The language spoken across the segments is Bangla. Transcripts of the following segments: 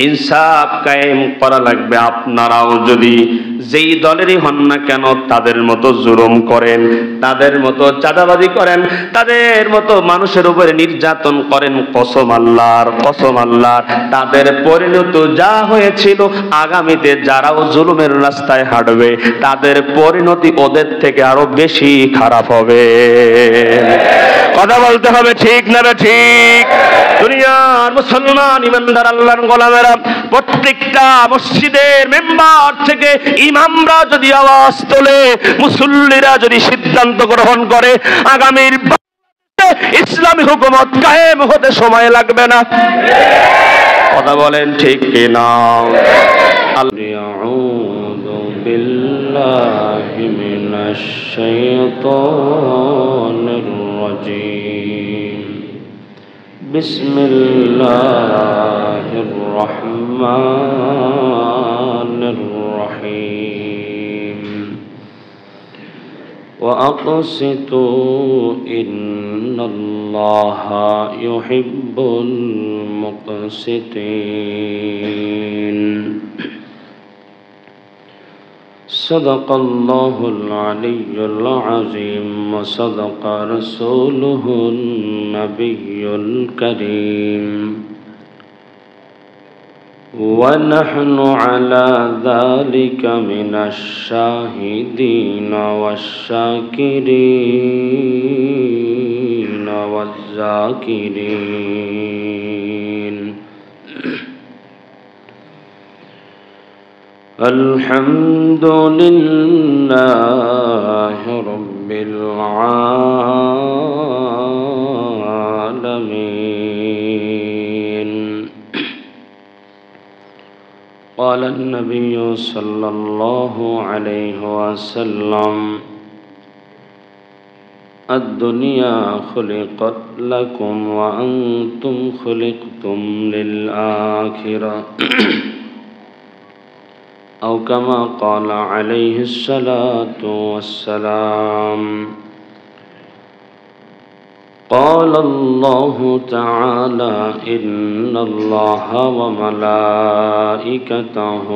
ইনসাফ কায়েম করা লাগবে। আপনারাও যদি যেই দলেরই হন না কেন তাদের মতো জুলুম করেন, তাদের মতো চাঁদাবাজি করেন, তাদের মতো মানুষের উপরে নির্যাতন করেন, কসম আল্লাহর, কসম আল্লাহর, তাদের পরিণত যা হয়েছিল আগামীতে যারাও জুলুমের রাস্তায় হাঁটবে তাদের পরিণতি ওদের থেকে আরো বেশি খারাপ হবে। কথা বলতে হবে, ঠিক না ঠিক? দুনিয়ার মুসলমান ইমানদার আল্লাহর গোলামেরা প্রত্যেকটা মসজিদের মেম্বার থেকে ইমামরা যদি আওয়াজ তোলে, মুসল্লিরা যদি সিদ্ধান্ত গ্রহণ করে, আগামীর ইসলামী হুকুমত কায়েম হতে সময় লাগবে না। কথা বলেন ঠিক কিনা? আউযু বিল্লাহি মিনাশ শাইতানির রাজীম। বিসমিল্লাহির রহমানির রহিম। وأقسطوا إن الله يحب المقسطين. صدق الله العلي العظيم وصدق رسوله النبي الكريم ونحن على ذلك من الشاهدين والشاكرين والذاكرين. الحمد لله رب العالمين. قال النبي صلى الله عليه وسلم: الدنيا خلقت لكم وأنتم خلقتم للآخرة أو كما قال عليه الصلاة والسلام. قال الله تعالى: إن الله وملائكته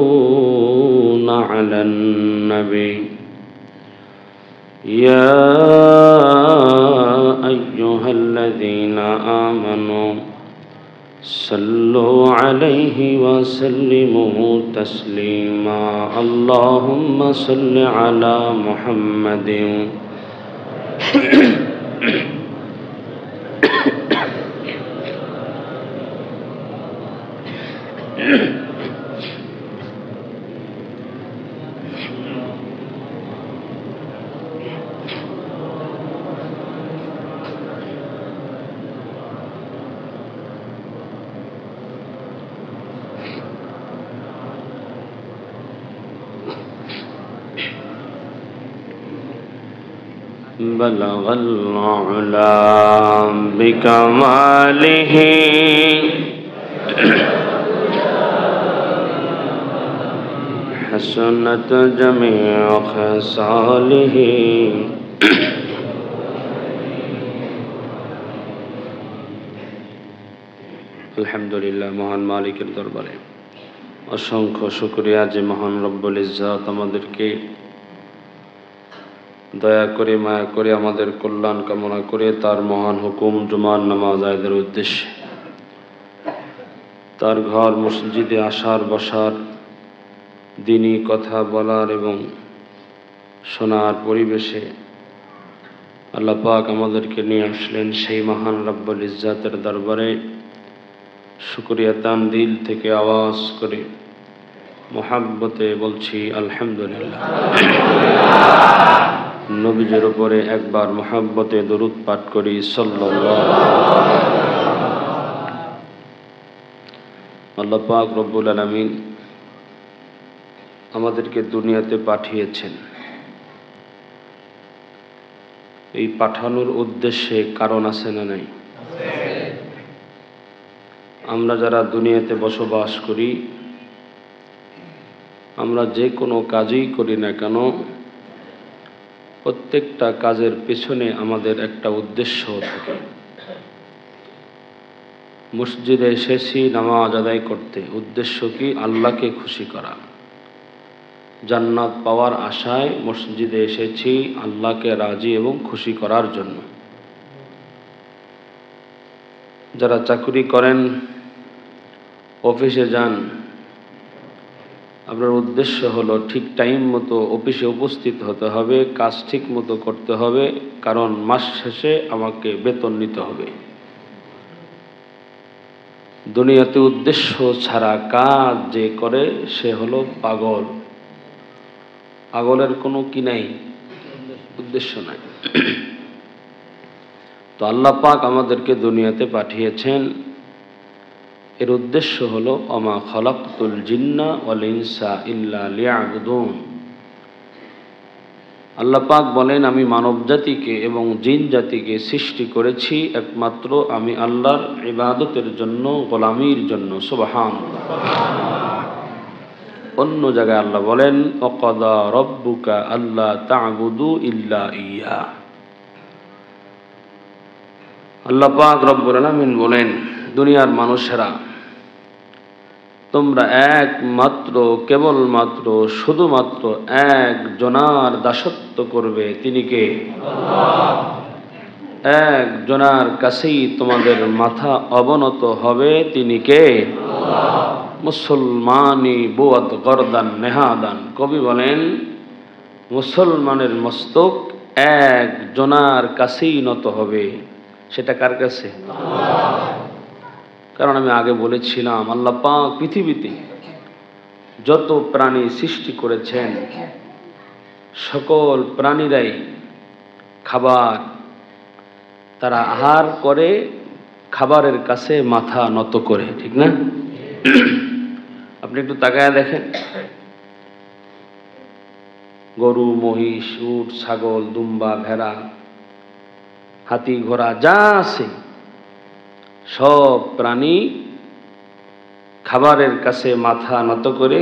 يصلون على النبي يا أيها الذين آمنوا صلوا عليه وسلموا تسليما. اللهم صل على محمد بلغ العلا بكماله حسنت جميع خصاله আলহামদুলিল্লাহ। মহান মালিকের দরবারে অসংখ্য শুকরিয়া যে মহান রব্বুল ইজ্জত আমাদেরকে দয়া করে মায়া করে আমাদের কল্যাণ কামনা করে তার মহান হুকুম জুমার নামাজ আদায়ের উদ্দেশ্যে তার ঘর মসজিদে আসার বসার, দ্বীনি কথা বলার এবং শোনার পরিবেশে আল্লাহ পাক আমাদেরকে নিয়ে আসলেন। সেই মহান রব্বুল ইজ্জতের দরবারে শুকরিয়া তান দিল থেকে আওয়াজ করে মুহাব্বতে বলছি আলহামদুলিল্লাহ। নবীজির উপরে একবার মুহাব্বতে দরুদ পাঠ করি সাল্লাল্লাহু। আল্লাহ পাক রব্বুল আলামিন আমাদেরকে দুনিয়াতে পাঠিয়েছেন। এই পাঠানোর উদ্দেশ্যে কারণ আছে না নাই? আমরা যারা দুনিয়াতে বসবাস করি, আমরা যে কোনো কাজই করি না কেন, প্রত্যেকটা কাজের পেছনে আমাদের একটা উদ্দেশ্য থাকে। মসজিদে এসেছি নামাজ আদায় করতে, উদ্দেশ্য কি? আল্লাহকে খুশি করা। জান্নাত পাওয়ার আশায় মসজিদে এসেছি আল্লাহকে রাজি এবং খুশি করার জন্য। যারা চাকরি করেন, অফিসে যান, আপনার উদ্দেশ্য হলো ঠিক টাইম মতো অফিসে উপস্থিত হতে হবে, কাজ ঠিক মতো করতে হবে, কারণ মাস শেষে আমাকে বেতন নিতে হবে। দুনিয়াতে উদ্দেশ্য ছাড়া কাজ যে করে সে হলো পাগল। পাগলের কোনো কি নাই, উদ্দেশ্য নাই। তো আল্লাহ পাক আমাদেরকে দুনিয়াতে পাঠিয়েছেন, এর উদ্দেশ্য হলো ওমা খলাকতুল জিন্না ওয়াল ইনসা ইল্লা লিয়াবুদুন। আল্লাহ পাক বলেন, আমি মানব জাতিকে এবং জিন জাতিকে সৃষ্টি করেছি একমাত্র আমি আল্লাহর ইবাদতের জন্য, গোলামির জন্য। সুবহানাল্লাহ। অন্য জায়গায় আল্লাহ বলেন, ওয়াকাদা রাব্বুকা আল্লা তা'বুদু ইল্লা ইয়্যা। আল্লাহ পাক রব্বুল আলামিন বলেন, দুনিয়ার মানুষেরা তোমরা একমাত্র, কেবলমাত্র, শুধুমাত্র একজনার দাসত্ব করবে। তিনি কে? আল্লাহ। একজনার কাছেই তোমাদের মাথা অবনত হবে। তিনি কে? আল্লাহ। মুসলমানি বুয়াদ গরদান নেহাদান। কবি বলেন, মুসলমানের মস্তক একজনার কাছেই নত হবে। সেটা কার কাছে? আল্লাহ। কারণ আমি আগে বলেছিলাম, আল্লাহ পাক পৃথিবীতে যত প্রাণী সৃষ্টি করেছেন সকল প্রাণীরাই খাবার, তারা আহার করে খাবারের কাছে মাথা নত করে, ঠিক না? আপনি একটু তাকায়া দেখেন, গরু, মহিষ, উট, ছাগল, দুম্বা, ভেড়া, হাতি, ঘোড়া যা আছে সব প্রাণী খাবারের কাছে মাথা নত করে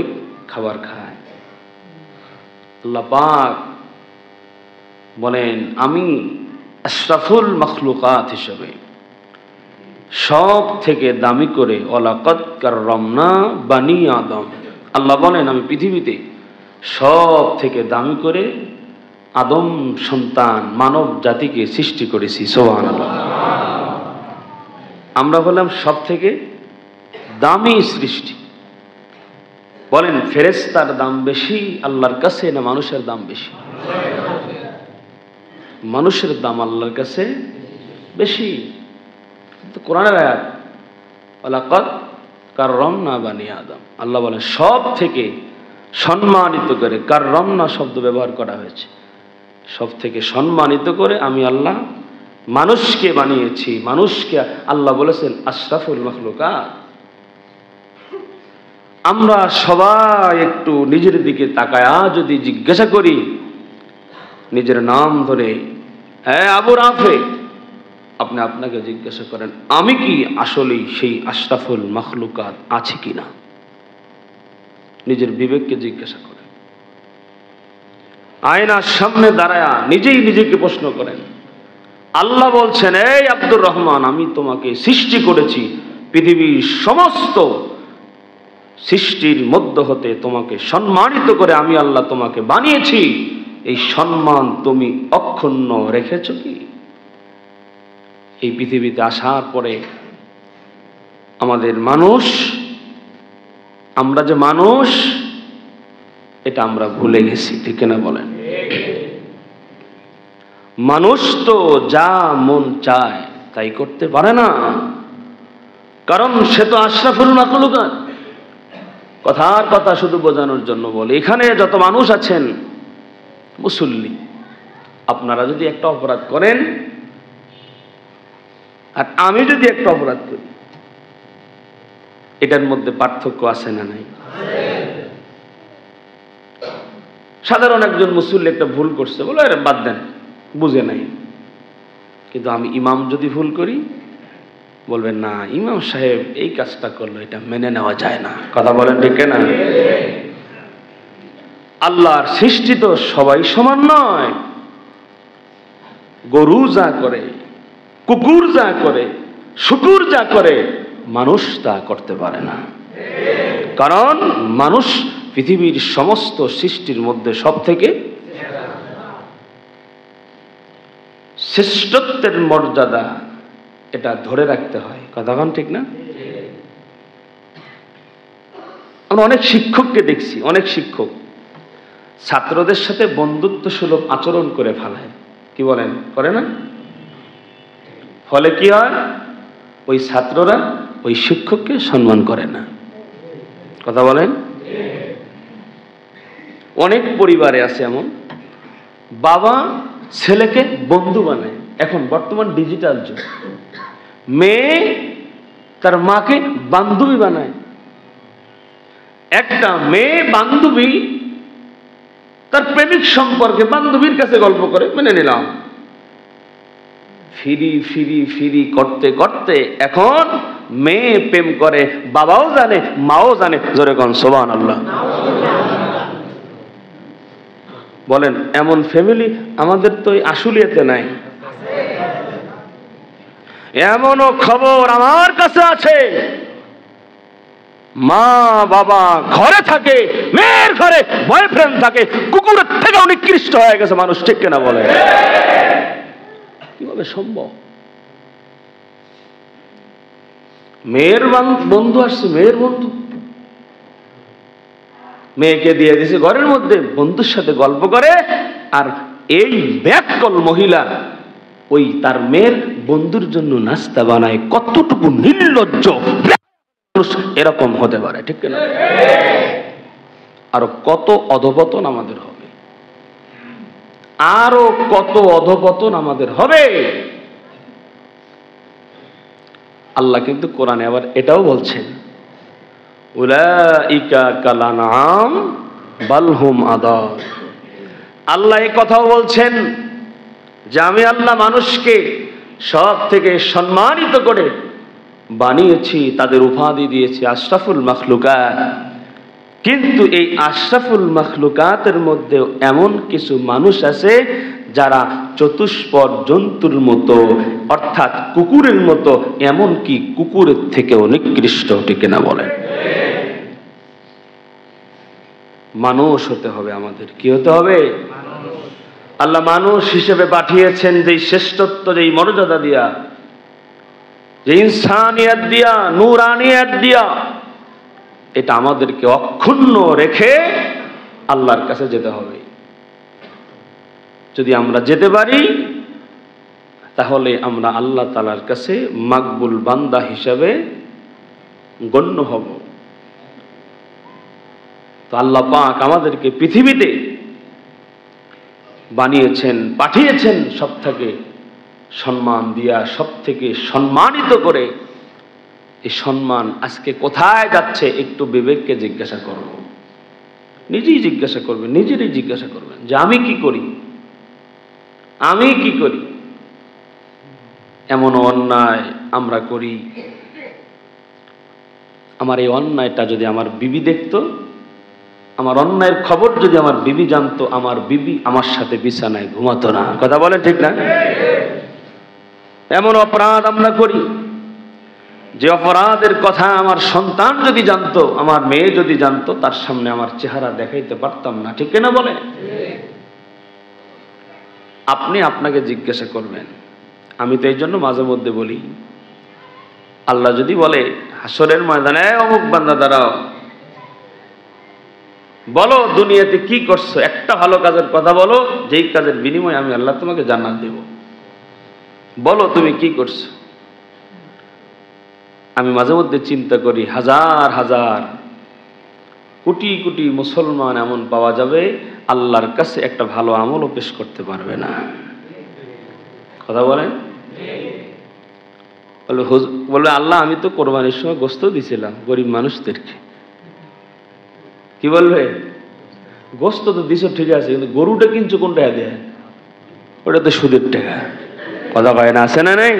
খাবার খায়। আল্লাহ পাক বলেন, আমি আশরাফুল মখলুকাত হিসেবে সব থেকে দামি করে ওয়ালাকাদ কাররামনা বানি আদম। আল্লাহ বলেন, আমি পৃথিবীতে সব থেকে দামি করে আদম সন্তান মানব জাতিকে সৃষ্টি করেছি। সুবহানাল্লাহ। আমরা হলাম সব থেকে দামি সৃষ্টি। বলেন, ফেরেশতার দাম বেশি আল্লাহর কাছে না মানুষের দাম বেশি? মানুষের দাম আল্লাহর কাছে বেশি। তো কোরআনের আয়াত, ওয়ালাকাদ কাররামনা বানি আদম। আল্লাহ বলেন সব থেকে সম্মানিত করে, কাররামনা শব্দ ব্যবহার করা হয়েছে, সব থেকে সম্মানিত করে আমি আল্লাহ মানুষকে বানিয়েছি। মানুষকে আল্লাহ বলেছেন আশরাফুল মখলুকাত। আমরা সবাই একটু নিজের দিকে তাকায়া যদি জিজ্ঞাসা করি, নিজের নাম ধরে, হ্যাঁ আবু রাফে, আপনি আপনাকে জিজ্ঞাসা করেন, আমি কি আসলেই সেই আশরাফুল মখলুকাত আছি কিনা? নিজের বিবেককে জিজ্ঞাসা করেন। আয়নার সামনে দাঁড়ায়া নিজেই নিজেকে প্রশ্ন করেন। আল্লাহ বলছেন, এই আব্দুর রহমান, আমি তোমাকে সৃষ্টি করেছি, পৃথিবীর সমস্ত সৃষ্টির মধ্য হতে তোমাকে সম্মানিত করে আমি আল্লাহ তোমাকে বানিয়েছি। এই সম্মান তুমি অক্ষুণ্ণ রেখেছ কি? এই পৃথিবীতে আসার পরে আমাদের মানুষ, আমরা যে মানুষ এটা আমরা ভুলে গেছি, ঠিক না বলেন? মানুষ তো যা মন চায় তাই করতে পারে না, কারণ সে তো আশরাফুল মাখলুকাত। কথার কথা শুধু বোঝানোর জন্য বলে, এখানে যত মানুষ আছেন মুসল্লি, আপনারা যদি একটা অপরাধ করেন আর আমি যদি একটা অপরাধ করি, এটার মধ্যে পার্থক্য আছে না নাই? সাধারণ একজন মুসল্লি একটা ভুল করছে, বলে আরে বাদ দেন, বুঝে নাই। কিন্তু আমি ইমাম যদি ভুল করি, বলবেন না ইমাম সাহেব এই কাজটা করলো, এটা মেনে নেওয়া যায় না। কথা বলেন ঠিক না? আল্লাহর সৃষ্টি তো সবাই সমান নয়। গরু যা করে, কুকুর যা করে, শুকুর যা করে, মানুষ তা করতে পারে না। কারণ মানুষ পৃথিবীর সমস্ত সৃষ্টির মধ্যে সব থেকে শ্রেষ্ঠত্বের মর্যাদা, এটা ধরে রাখতে হয়। কথাক্ষণ ঠিক না? আমরা অনেক শিক্ষককে দেখছি, অনেক শিক্ষক ছাত্রদের সাথে বন্ধুত্ব সুলভ আচরণ করে ফেলায়। কি বলেন, করে না? ফলে কি হয়, ওই ছাত্ররা ওই শিক্ষককে সম্মান করে না। কথা বলেন। অনেক পরিবারে আছে এমন, বাবা ছেলেকে বন্ধু বানায়। এখন বর্তমান ডিজিটাল যুগ, মেয়ে তার মাকে বান্ধবী বানায়। একটা মেয়ে বান্ধবী তার প্রেমিক সম্পর্কে বান্ধবীর কাছে গল্প করে, মেনে নিলাম। ফিরি ফিরি ফিরি করতে করতে এখন মেয়ে প্রেম করে, বাবাও জানে মাও জানে। জোরে কোন সুবহানাল্লাহ। বলেন, এমন ফ্যামিলি আমাদের তো আশুলিয়াতে নাই। এমনও খবর আমার কাছে আছে, মা বাবা ঘরে থাকে, মেয়ের ঘরে বয়ফ্রেন্ড থাকে, কুকুরের থেকে নিকৃষ্ট হয়ে গেছে মানুষ। ঠিক কিনা বলে? কিভাবে সম্ভব? মেয়ের বন্ধু আসছে, মেয়ের বন্ধু মেয়েকে দিয়ে দিছে ঘরের মধ্যে, বন্ধুর সাথে গল্প করে। আর এই ব্যাককল মহিলা ওই তার মেয়ের বন্ধুর জন্য নাস্তা বানায়। কতটুকু নির্লজ্জ মানুষ এরকম হতে পারে? ঠিক কিনা? আরো কত অধপতন আমাদের হবে, আরো কত অধপতন আমাদের হবে। আল্লাহ কিন্তু কোরআনে আবার এটাও বলছেন, উলাইকা কালানাম বাল হুম আদাল। আল্লাহ এই কথাও বলছেন যে আমি আল্লাহ মানুষকে সব থেকে সম্মানিত করে বানিয়েছি, তাদের উপাধি দিয়েছি আশরাফুল মাখলুকাত। কিন্তু এই আশরাফুল মাখলুকাতের মধ্যে এমন কিছু মানুষ আছে যারা চতুষ্পদ জন্তুর মতো, অর্থাৎ কুকুরের মতো, এমনকি কুকুরের থেকেও নিকৃষ্ট। ঠিক না বলেন? মানুষ হতে হবে আমাদের। কি হতে হবে? আল্লাহ মানুষ হিসেবে পাঠিয়েছেন যেই শ্রেষ্ঠত্ব, যেই মর্যাদা দিয়া, যে ইনসানিয়াত দিয়া, নূরানিয়াত দিয়া, এটা আমাদেরকে অক্ষুণ্ণ রেখে আল্লাহর কাছে যেতে হবে। যদি আমরা যেতে পারি তাহলে আমরা আল্লাহ তাআলার কাছে মাকবুল বান্দা হিসাবে গণ্য হব। তো আল্লাহ পাক আমাদেরকে পৃথিবীতে বানিয়েছেন, পাঠিয়েছেন সব থেকে সম্মান দিয়া, সব থেকে সম্মানিত করে। এই সম্মান আজকে কোথায় যাচ্ছে একটু বিবেককে জিজ্ঞাসা করব, নিজেই জিজ্ঞাসা করবেন, নিজেরই জিজ্ঞাসা করবেন যে আমি কি করি, আমি কি করি। এমন অন্যায় আমরা করি, আমার এই অন্যায়টা যদি আমার বিবি দেখতো, আমার অন্যায়ের খবর যদি আমার বিবি জানতো, আমার বিবি আমার সাথে বিছানায় ঘুমাতো না। কথা বলেন ঠিক না? এমন অপরাধ আমরা করি যে অপরাধের কথা আমার সন্তান যদি জানতো, আমার মেয়ে যদি জানতো, তার সামনে আমার চেহারা দেখাইতে পারতাম না। ঠিক না বলে? আপনি আপনাকে জিজ্ঞাসা করবেন। আমি তো এই জন্য মাঝে মধ্যে বলি, আল্লাহ যদি বলে হাসরের ময়দানে, অমুক বান্দা দাঁড়াও, বলো দুনিয়াতে কি করছো, একটা ভালো কাজের কথা বলো, যেই কাজের বিনিময়ে আমি আল্লাহ তোমাকে জান্নাত দেব। বলো তুমি কি করছো। আমি মাঝে মধ্যে চিন্তা করি, হাজার হাজার কোটি কোটি মুসলমান এমন পাওয়া যাবে আল্লাহর কাছে একটা ভালো আমলও পেশ করতে পারবে না। কথা বলেন? বলবে আল্লাহ আমি তো কোরবানির সময় গোশত দিছিলাম গরিব মানুষদেরকে। কি বলবে? গোশত তো দিছো ঠিক আছে, কিন্তু গরুটা কিনছো কোন টাকা দেয়? ওটা তো সুদের টাকা। কথা কয় না? আছে না নাই?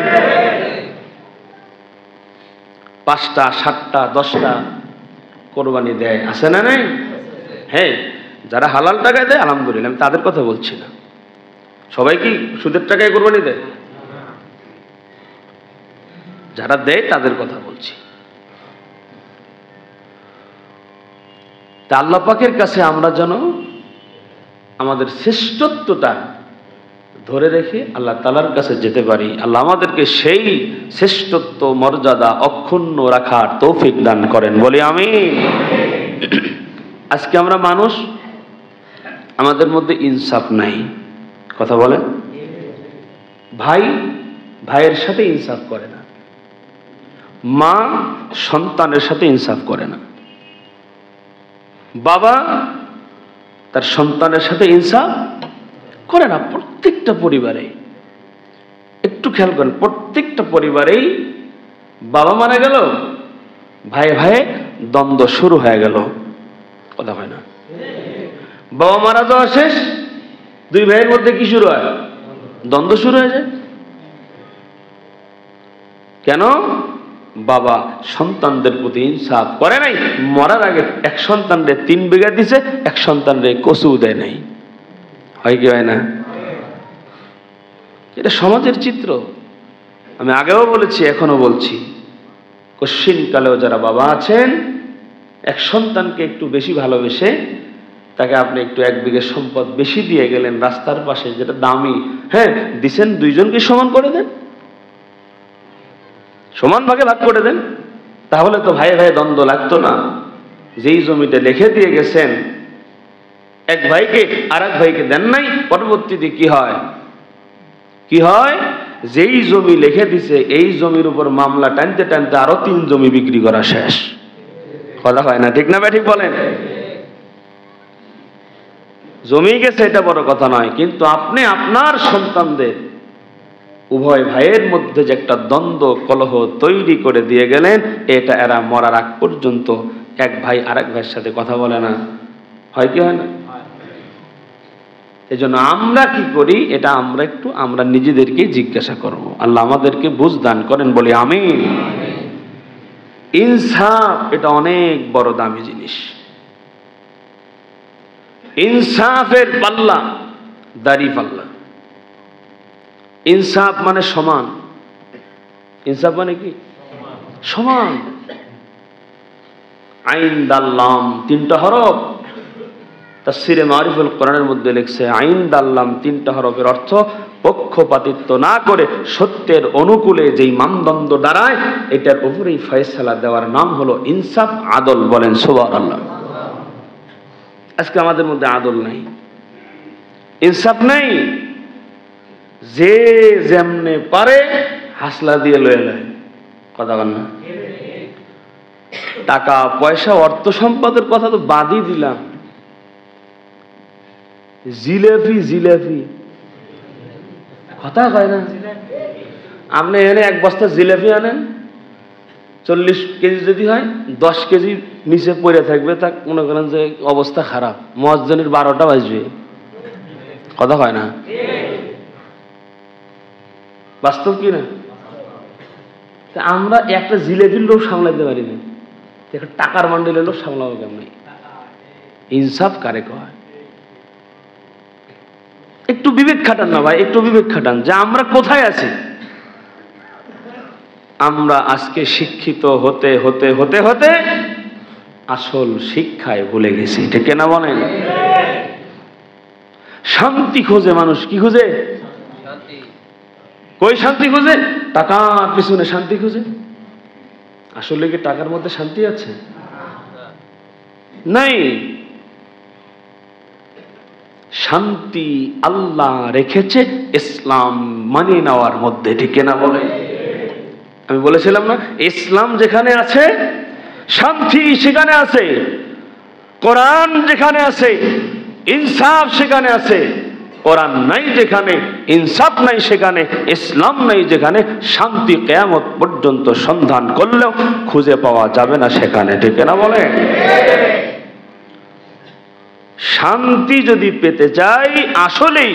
5টা 7টা 10টা কোরবানি দেয়, আছে না নাই? হ্যাঁ, যারা হালাল টাকায় দেয় আলহামদুলিল্লাহ, আমি তাদের কথা বলছি না। সবাই কি সুদের টাকায় কোরবানি দেয়? যারা দেয় তাদের কথা বলছি। তা আল্লাহ পাকের কাছে আমরা যেন আমাদের শ্রেষ্ঠত্বটা ধরে রেখে আল্লাহ তাআলার কাছে যেতে পারি। আল্লাহ আমাদেরকে সেই শ্রেষ্ঠত্ব মর্যাদা অক্ষুণ্ণ রাখার তৌফিক দান করেন, বলি আমিন। আজকে আমরা মানুষ, আমাদের মধ্যে ইনসাফ নাই, কথা বলেন। ভাই ভাইয়ের সাথে ইনসাফ করে না, মা সন্তানের সাথে ইনসাফ করে না, বাবা তার সন্তানের সাথে ইনসাফ করে না। প্রত্যেকটা পরিবারে একটু খেয়াল করেন, প্রত্যেকটা পরিবারেই বাবা মারা গেল, ভাইয়ে ভাইয়ে দ্বন্দ্ব শুরু হয়ে গেল, কথা হয় না। বাবা মারা যাওয়া শেষ, দুই ভাইয়ের মধ্যে কি শুরু হয়? দ্বন্দ্ব শুরু হয়ে যায়। কেন? বাবা সন্তানদের প্রতি ইনসাফ করে নাই। মরার আগে এক সন্তানরে 3 বিঘা দিছে, এক সন্তানরে কচু দেয় নাই। হয় কি হয় না? এটা সমাজের চিত্র। আমি আগেও বলেছি, এখনো বলছি, কশ্চিনকালেও যারা বাবা আছেন, এক সন্তানকে একটু বেশি ভালোবেসে তাকে আপনি একটু 1 বিঘা সম্পদ বেশি দিয়ে গেলেন, রাস্তার পাশে যেটা দামি, হ্যাঁ দিছেন, দুইজনকে সমান করে দেন, সমান ভাগে ভাগ করে দেন, তাহলে তো ভাই ভাই দ্বন্দ্ব লাগতো না। যেই জমিটা লিখে দিয়ে গেছেন, এক ভাইকে আর এক ভাইকে দেন নাই, পরবর্তীতে কি হয়? কি হয়? যেই জমি লিখে দিছে, এই জমির উপর মামলা টানতে টানতে আরো 3 জমি বিক্রি করা শেষ, কথা হয় না, ঠিক না ঠিক বলেন? জমি গেছে এটা বড় কথা নয়, কিন্তু আপনি আপনার সন্তানদের উভয় ভাইয়ের মধ্যে যে একটা দ্বন্দ্ব কলহ তৈরি করে দিয়ে গেলেন, এটা এরা মরার আগ পর্যন্ত এক ভাই আরেক ভাইয়ের সাথে কথা বলে না। হয় কি হয় না? এজন্য আমরা কি করি, এটা আমরা নিজেদেরকে জিজ্ঞাসা করব। আল্লাহ আমাদেরকে বুঝ দান করেন, বলি আমিন। ইনসাফ এটা অনেক বড় দামি জিনিস। ইনসাফের পাল্লা দাড়ি পাল্লা। ইনসাফ মানে সমান। ইনসাফ মানে কি? সমান। আইন দাল্লাম 3টা হরফ। তাফসীরে মারিফুল কোরআনের মধ্যে লিখছে, আইন দাল্লাম 3টা হরফের অর্থ পক্ষপাতিত্ব না করে সত্যের অনুকূলে যেই মানদণ্ড দাঁড়ায়, এটার উপরেই ফয়সালা দেওয়ার নাম হলো ইনসাফ, আদল। বলেন সুবহানাল্লাহ। আজকে আমাদের মধ্যে আদল নাই, ইনসাফ নাই। যে যেমনে পারে হাসলা দিয়ে লয়ে লয়, কথা বল না। টাকা পয়সা অর্থ সম্পদের কথা তো বাদই দিলাম, জিলেপি জিলেপি কথা কয় না। আপনি এনে 1 বস্তা জিলেপি আনেন, 40 কেজি যদি হয়, 10 কেজি নিচে পড়ে থাকবে, তা মনে করেন যে অবস্থা খারাপ, মুয়াজ্জিনের 12টা বাজবে, কথা কয় না। বাস্তব কি না? আমরা একটা জিলেপির লোক সামলাইতে পারি না, একটা টাকার মান্ডিলের লোক সামলাবো কেমন? ইনসাফ কারে কয়? একটু বিবেক খাটান না ভাই, একটু বিবেক খাটান যে আমরা কোথায় আছি। আমরা আজকে শিক্ষিত হতে হতে হতে হতে আসল শিক্ষায় ভুলে গেছি, ঠিক না বলেন? শান্তি খোঁজে মানুষ, কি খোঁজে? কই শান্তি খোঁজে? টাকার পিছনে শান্তি খোঁজে। আসলে কি টাকার মধ্যে শান্তি আছে? নাই। শান্তি আল্লাহ রেখেছে ইসলাম মানে নেওয়ার মধ্যে, ঠিক না বলে? আমি বলেছিলাম না, ইসলাম যেখানে আছে শান্তি সেখানে আছে, কোরআন যেখানে আছে ইনসাফ সেখানে আছে। কোরআন নাই যেখানে, ইনসাফ নাই সেখানে, ইসলাম নাই যেখানে, শান্তি কিয়ামত পর্যন্ত সন্ধান করলেও খুঁজে পাওয়া যাবে না সেখানে, ঠিক না বলে? শান্তি যদি পেতে চাই, আসলেই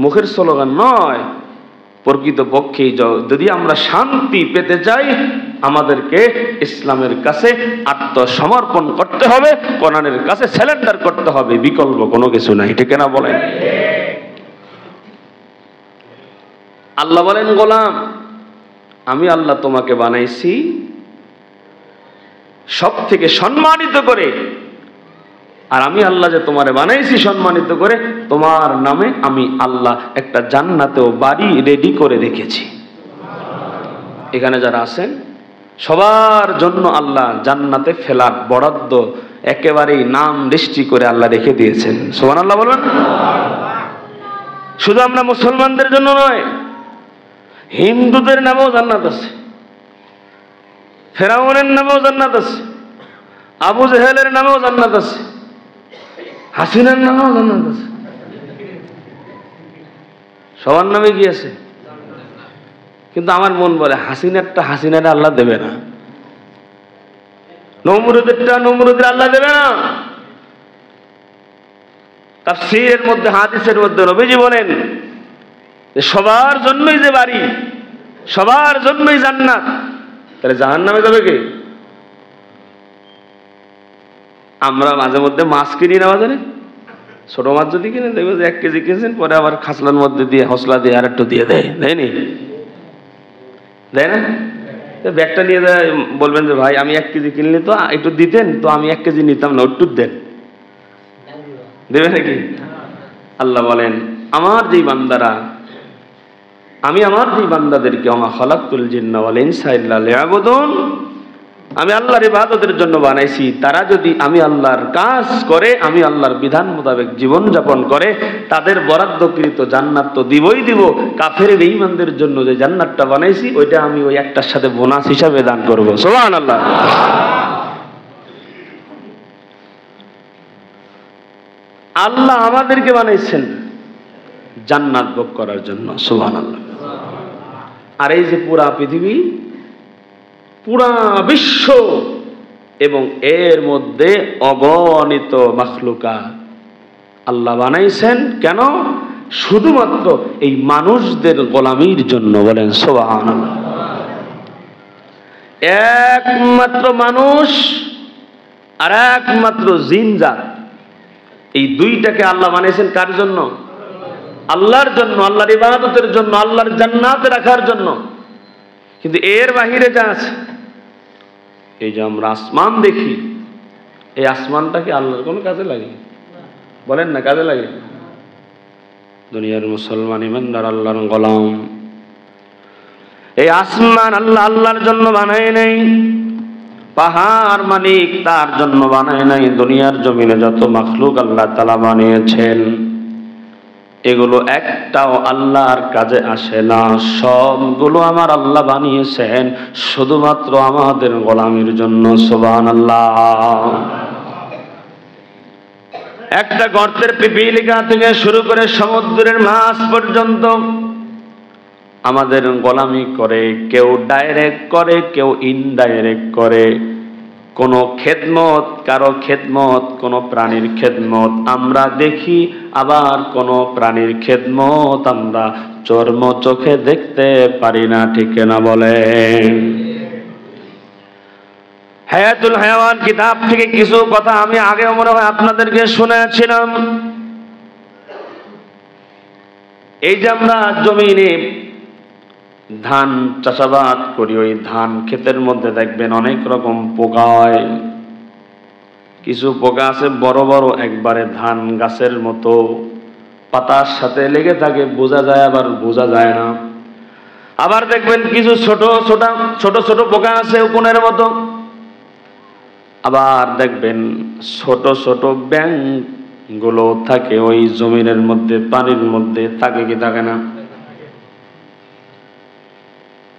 মুখের স্লোগান নয়, প্রকৃতপক্ষেই যদি আমরা শান্তি পেতে চাই, আমাদেরকে ইসলামের কাছে আত্মসমর্পণ করতে হবে, কোরআনের কাছে সারেন্ডার করতে হবে, বিকল্প কোনো কিছু নাই, ঠিক না বলেন? আল্লাহ বলেন, গোলাম আমি আল্লাহ তোমাকে বানাইছি সব থেকে সম্মানিত করে, আর আমি আল্লাহ যে তোমারে বানাইছি সম্মানিত করে, তোমার নামে আমি আল্লাহ একটা জান্নাতেও বাড়ি রেডি করে রেখেছি। এখানে যারা আছেন সবার জন্য আল্লাহ জান্নাতে ফেলার বরাদ্দ একেবারেই নাম দৃষ্টি করে আল্লাহ রেখে দিয়েছেন। সুবহানাল্লাহ বলবেন। শুধু আমরা মুসলমানদের জন্য নয়, হিন্দুদের নামেও জান্নাত আছে, ফেরাউনের নামেও জান্নাত আছে, আবু জেহেলের নামেও জান্নাত আছে, হাসিনার নামেও জান্নাত আছে। সবার নামে কি আছে? কিন্তু আমার মন বলে হাসিনাটা আল্লাহ দেবে না, নমরুদেরটা নমরুদের আল্লাহ দেবে না। তাফসীরের মধ্যে, হাদিসের মধ্যে নবীজি বলেন যে সবার জন্যই যে বাড়ি, সবার জন্যই জান্নাত, তাহলে জাহান্নামে যাবে কে? আমরা মাঝে মধ্যে মাছ কিনি না বাজারে, ছোট মাছ যদি কিনে দেখবে যে 1 কেজি কিনছেন, পরে আবার খাসলার মধ্যে দিয়ে হসলা দিয়ে আর একটু দিয়ে দেয়নি, দেয় না? ব্যাগটা নিয়ে যায়, বলবেন যে ভাই আমি 1 কেজি কিনলে তো একটু দিতেন, তো আমি 1 কেজি নিতাম না, একটু দেন, দেবে নাকি? আল্লাহ বলেন আমার যেই বান্দারা, আমি আমার যেই বান্দাদেরকে ওমা খালাকতুল জিন্না ওয়াল ইনসা ইল্লা লিয়াবুদুন, আমি আল্লাহর ইবাদতের জন্য বানাইছি, তারা যদি আমি আল্লাহর কাজ করে, আমি আল্লাহর বিধান মোতাবেক জীবন যাপন করে, তাদের বরাদ্দকৃত জান্নাত তো দিবই দিব। কাফের বেঈমানদের জন্য যে জান্নাতটা বানাইছি, ওইটা আমি ওই একটার সাথে বোনাস হিসাবে দান করব। সুবহানাল্লাহ। আল্লাহ আমাদেরকে বানাইছেন জান্নাত ভোগ করার জন্য। সুবহানাল্লাহ। আর এই যে পুরা পৃথিবী, পুরা বিশ্ব এবং এর মধ্যে অগণিত মাখলুকাত আল্লাহ বানাইছেন কেন? শুধুমাত্র এই মানুষদের গোলামির জন্য। বলেন সুবহানাল্লাহ। একমাত্র মানুষ আর একমাত্র জিনজাত, এই দুইটাকে আল্লাহ বানিয়েছেন কার জন্য? আল্লাহর জন্য, আল্লাহর ইবাদতের জন্য, আল্লাহর জান্নাতে রাখার জন্য। কিন্তু এর বাহিরে যা আছে, এই যে আমরা আসমান দেখি, এই আসমানটা কি আল্লাহর কোনো কাজে লাগে? বলেন না, কাজে লাগে? দুনিয়ার মুসলমান ইমানদার আল্লাহর গোলাম, এই আসমান আল্লাহ আল্লাহর জন্য বানায় নাই, পাহাড় মালিক তার জন্য বানায় নাই। দুনিয়ার জমিনে যত মাখলুক আল্লাহ তাআলা বানিয়েছেন, এগুলো একটাও আল্লাহর কাজে আসে না, সবগুলো আমার আল্লাহ বানিয়েছেন শুধুমাত্র আমাদের গোলামির জন্য। সুবহানাল্লাহ। একটা গর্তের পিপিলিকা থেকে শুরু করে সমুদ্রের মাছ পর্যন্ত আমাদের গোলামি করে, কেউ ডাইরেক্ট করে, কেউ ইনডাইরেক্ট করে। কোন খেদমত, কারো খেদমত, কোন প্রাণীর খেদমত আমরা দেখি, আবার কোন প্রাণীর খেদমত আমরা চর্ম চোখে দেখতে পারি না। ঠিক না বলেন? হায়াতুল হায়াওয়ান কিতাব থেকে কিছু কথা আমি আগেও মনে হয় আপনাদেরকে শুনেছিলাম। এই যে আমরা জমিনে ধান চাষাবাদ করি, ওই ধান ক্ষেতের মধ্যে দেখবেন অনেক রকম পোকা হয়। কিছু পোকা আছে বড় বড় একবারে ধান গাছের মতো, পাতার সাথে লেগে থাকে, বোঝা যায় আবার বোঝা যায় না। আবার দেখবেন কিছু ছোট ছোট পোকা আছে উকুনের মতো। আবার দেখবেন ছোট ছোট ব্যাঙ গুলো থাকে ওই জমিনের মধ্যে, পানির মধ্যে থাকে কি থাকে না?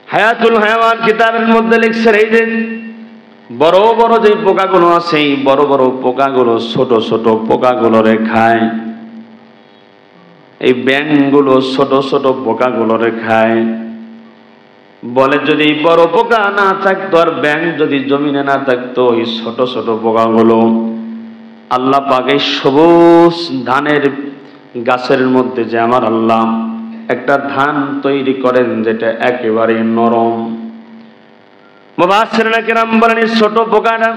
হায়াতুল হায়াওয়ান কিতাবের মধ্যে লিখছেন এই যে বড় বড় যে পোকাগুলো আছে, এই বড় বড় পোকাগুলো ছোট ছোট পোকাগুলোরে খায়। এই ব্যাঙগুলো ছোট ছোট পোকাগুলোরে খায়। বলে যদি বড় পোকা না থাকতো আর ব্যাঙ যদি জমিনে না থাকতো, এই ছোট ছোট পোকাগুলো আল্লাহ পাক এই সবুজ ধানের গাছের মধ্যে যে আমার আল্লাহ একটা ধান তৈরি করেন যেটা একেবারে নরম। মুফাসসিরিনে কেরাম বলেন ছোট পোকাটা,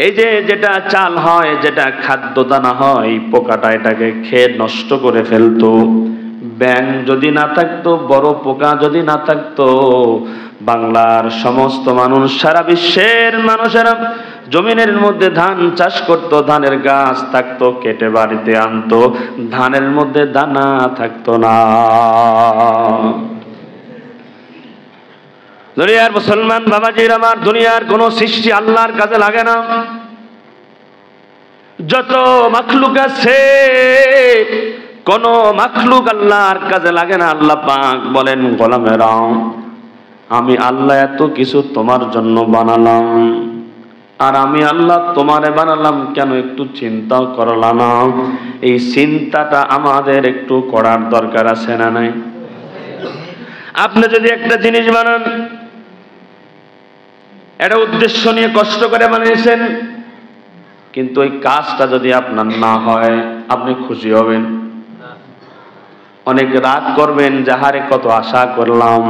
এই যে যেটা চাল হয়, যেটা খাদ্য দানা হয়, এই পোকাটা এটাকে খেয়ে নষ্ট করে ফেলতো। ব্যাঙ যদি না থাকতো, বড় পোকা যদি না থাকতো, বাংলার সমস্ত মানুষ, সারা বিশ্বের মানুষেরা জমিনের মধ্যে ধান চাষ করতো, ধানের গাছ থাকতো, কেটে বাড়িতে আনতো, ধানের মধ্যে দানা থাকতো না। দুনিয়ার মুসলমান বাবাজির আমার, দুনিয়ার কোন সৃষ্টি আল্লাহর কাজে লাগে না। যত মাখলুক আছে কোন মাখলুক আল্লাহর কাজে লাগে না। আল্লাহ পাক বলেন, গোলামেরা আমি আল্লাহ এত কিছু তোমার জন্য বানালাম, আর আমি আল্লাহ তোমারে বানালাম কেন একটু চিন্তা করলা না? এই চিন্তাটা আমাদের একটু করার দরকার আছে না নাই? আপনি যদি একটা জিনিস বানান, একটা উদ্দেশ্য নিয়ে কষ্ট করে বানিয়েছেন, কিন্তু ওই কাজটা যদি আপনার না হয়, আপনি খুশি হবেন? অনেক রাগ করবেন, যাহারে কত আশা করলাম।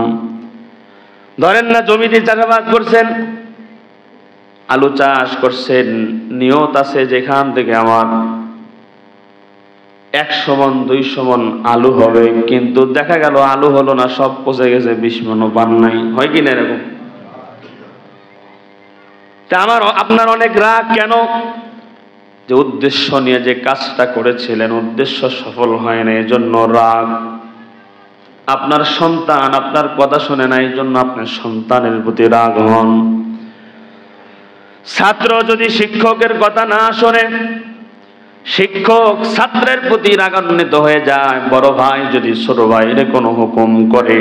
ধরেন না জমিতে চাষাবাদ করছেন, আলু চাষ করছেন, নিয়ত আছে যেখান থেকে আমার 100 মণ 200 মণ আলু হবে, কিন্তু দেখা গেল আলু হলো না, সব পচে গেছে, 20 মণও পান নাই। হয় কি না এরকম? তা আপনার অনেক রাগ কেন? যে উদ্দেশ্য নিয়ে যে কাজটা করেছিলেন, উদ্দেশ্য সফল হয় না, এজন্য রাগ। আপনার সন্তান আপনার কথা শুনে না, এই জন্য আপনার সন্তানের প্রতি রাগ হন। ছাত্র যদি শিক্ষকের কথা না শোনে, শিক্ষক ছাত্রের প্রতি রাগান্বিত হয়ে যায়। বড় ভাই যদি ছোট ভাইয়ের কোনো হুকুম করে,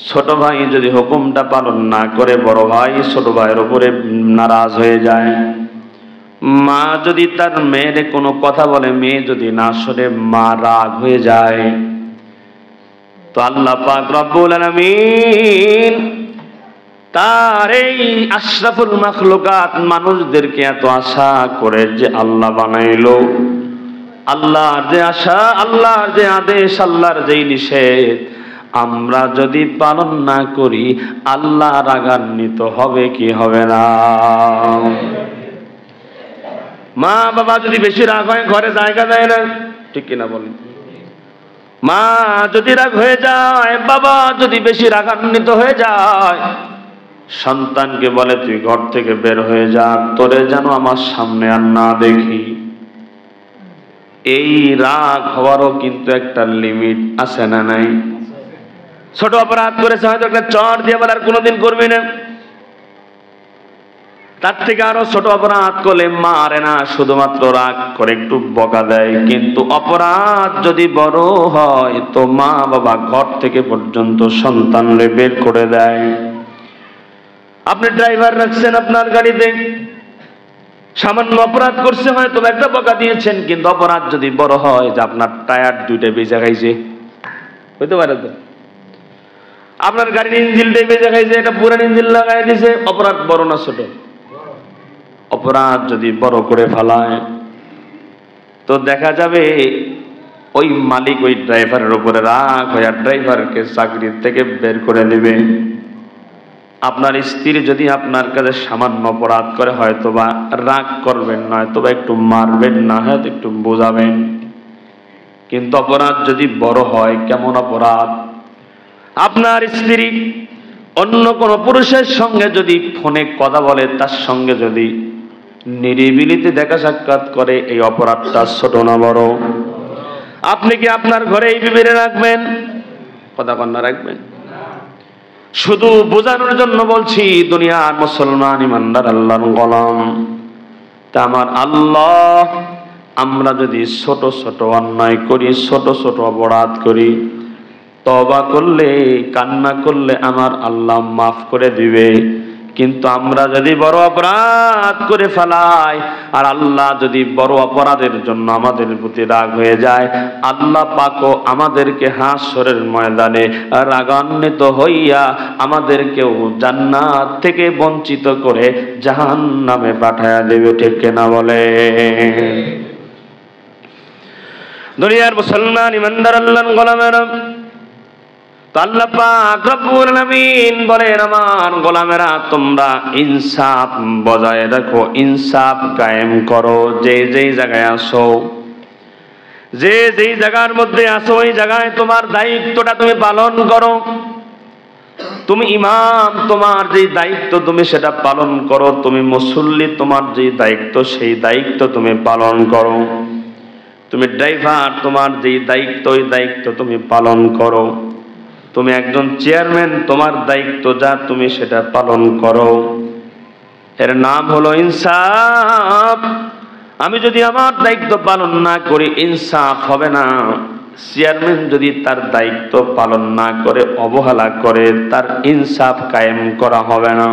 ছোট ভাই যদি হুকুমটা পালন না করে, বড় ভাই ছোট ভাইয়ের উপরে নারাজ হয়ে যায়। মা যদি তার মেয়ের কোনো কথা বলে, মেয়ে যদি না শোনে, মা রাগ হয়ে যায়। তো আল্লাহ পাক রব্বুল আলামিন তার এই আশরাফুল মাখলুকাত মানুষদেরকে এত আশা করে যে আল্লাহ বানাইলো, আল্লাহর যে আশা, আল্লাহর যে আদেশ, আল্লাহর যেই নিষেধ আমরা যদি পালন না করি, আল্লাহ রাগান্বিত হবে কি হবে না? মা বাবা যদি বেশি রাগ হয়, ঘরে জায়গা দেয় না, ঠিক কিনা বলেন? মা যদি রাগ হয়ে যায়, বাবা যদি বেশি রাগান্বিত হয়ে যায়, সন্তানকে বলে তুই ঘর থেকে বের হয়ে যা, তোরে যেন আমার সামনে আর না দেখি। এই রাগ হওয়ারও কিন্তু একটা লিমিট আছে না নাই? ছোট অপরাধ করেছে, হয়তো একটা চর দিয়ে বলে আর কোনোদিন করবি না। তার থেকে আরো ছোট অপরাধ করলে মারে না, শুধুমাত্র রাগ করে একটু বকা দেয়। কিন্তু অপরাধ যদি বড় হয়, তো মা বাবা ঘর থেকে পর্যন্ত সন্তানরে বের করে দেয়। আপনি ড্রাইভার রাখছেন আপনার গাড়িতে, সামান্য অপরাধ করছে, হয়তো একটা বকা দিয়েছেন, কিন্তু অপরাধ যদি বড় হয়, যে আপনার টায়ার 2টা বেজে খাইছে, হইতে পারে তো আপনার গাড়ির ইঞ্জিনটাই বেজে খাইছে, এটা পুরান ইঞ্জিন লাগাই দিয়েছে, অপরাধ বড় না ছোট? অপরাধ যদি বড় করে ফেলায়, তো দেখা যাবে ওই মালিক ওই ড্রাইভারের উপরে রাগ হয়ে ড্রাইভারকে চাকরি থেকে বের করে দিবে। আপনার স্ত্রী যদি আপনার কাছে সামান্য অপরাধ করে, হয়তো বা রাগ করবেন না, হয়তো বা একটু মারবেন না, হয়তো একটু বোঝাবেন। কিন্তু অপরাধ যদি বড় হয়, কেমন অপরাধ? আপনার স্ত্রী অন্য কোন পুরুষের সঙ্গে যদি ফোনে কথা বলে, তার সঙ্গে যদি নিরিবিলিতে দেখা সাক্ষাৎ করে, এই অপরাধটা ছোট না বড়? আপনি কি আপনার ঘরে এই বিবিরে রাখবেন? কথা কন্যা রাখবেন? শুধু বোঝানোর জন্য বলছি, দুনিয়ার মুসলমান ইমানদার আল্লাহর গোলাম, তা আমার আল্লাহ, আমরা যদি ছোট ছোট অন্যায় করি, ছোট ছোট অপরাধ করি, তওবা করলে, কান্না করলে আমার আল্লাহ মাফ করে দিবে। কিন্তু আমরা যদি বড় অপরাধ করে ফেলাই, আর আল্লাহ যদি বড় অপরাধের জন্য আমাদের প্রতি রাগ হয়ে যায়, আল্লাহ পাকও আমাদেরকে হাসরের ময়দানে রাগান্বিত হইয়া আমাদেরকেও জান্নাত থেকে বঞ্চিত করে জাহান্নামে পাঠায়া দেবে। ঠিক কিনা বলে? দুনিয়ার মুসলমান ইমানদার আল্লাহর গোলামেরা, আল্লাহ পাক রব্বুল আলামিন বলেন, আমার গোলামেরা তোমরা ইনসাফ বজায় রাখো, ইনসাফ কায়েম করো। যে যেই জায়গায় আসো, যে যেই জায়গার মধ্যে আসো, ওই জায়গায় তোমার দায়িত্বটা তুমি পালন করো। তুমি ইমাম, তোমার যে দায়িত্ব তুমি সেটা পালন করো। তুমি মুসল্লি, তোমার যে দায়িত্ব সেই দায়িত্ব তুমি পালন করো। তুমি ড্রাইভার, তোমার যে দায়িত্ব ওই দায়িত্ব তুমি পালন করো। তুমি একজন চেয়ারম্যান, তোমার দায়িত্ব যা তুমি সেটা পালন করো। এর নাম হলো ইনসাফ। আমি যদি আমার দায়িত্ব পালন না করি, ইনসাফ হবে না। চেয়ারম্যান যদি তার দায়িত্ব পালন না করে, অবহেলা করে, তার ইনসাফ কায়েম করা হবে না।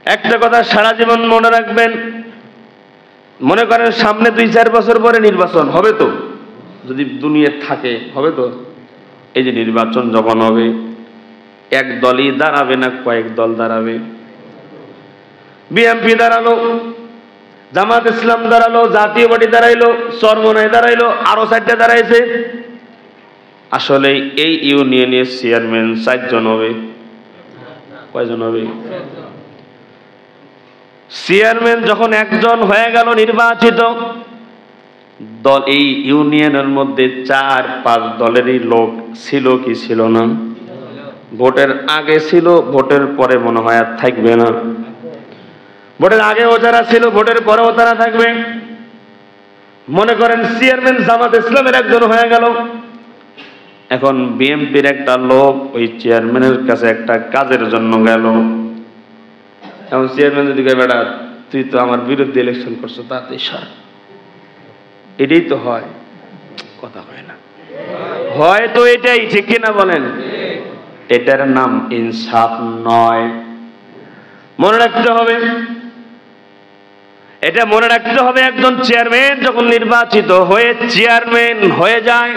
একটা কথা সারা জীবন মনে রাখবেন, মনে করেন সামনে 2-4 বছর পরে নির্বাচন হবে, তো যদি দুনিয়া থাকে হবে তো। এই যে নির্বাচন যখন হবে, এক দলই দাঁড়াবে না কয়েক দল দাঁড়াবে? বিএনপি দাঁড়ালো, জামাত ইসলাম দাঁড়ালো, জাতীয় পার্টি দাঁড়াইলো, চরমনায় দাঁড়াইলো, আরো 4টা দাঁড়াইছে। আসলে এই ইউনিয়নের চেয়ারম্যান 4 জন হবে। কয়জন হবে? চেয়ারম্যান যখন একজন হয়ে গেল নির্বাচিত, দল এই ইউনিয়নের মধ্যে 4-5 দলেরই লোক ছিল কি ছিল না? ভোটের আগে ছিল, ভোটের পরে মনে হয় আর থাকবে না। ভোটের আগেও যারা ছিল, ভোটের পরেও তারা থাকবে। মনে করেন চেয়ারম্যান জামাত ইসলামের একজন হয়ে গেল, এখন বিএনপির একটা লোক ওই চেয়ারম্যানের কাছে একটা কাজের জন্য গেল। এখন চেয়ারম্যান যদি কয়, বেটা তুই তো আমার বিরুদ্ধে ইলেকশন করছো, তাতে সর। এটাই তো হয়, কথা হয় না, হয় তো এটাই, ঠিক কিনা বলেন? এটার নাম ইনসাফ নয়। মনে রাখতে হবে, এটা মনে রাখতে হবে। একজন চেয়ারম্যান যখন নির্বাচিত হয়ে চেয়ারম্যান হয়ে যায়,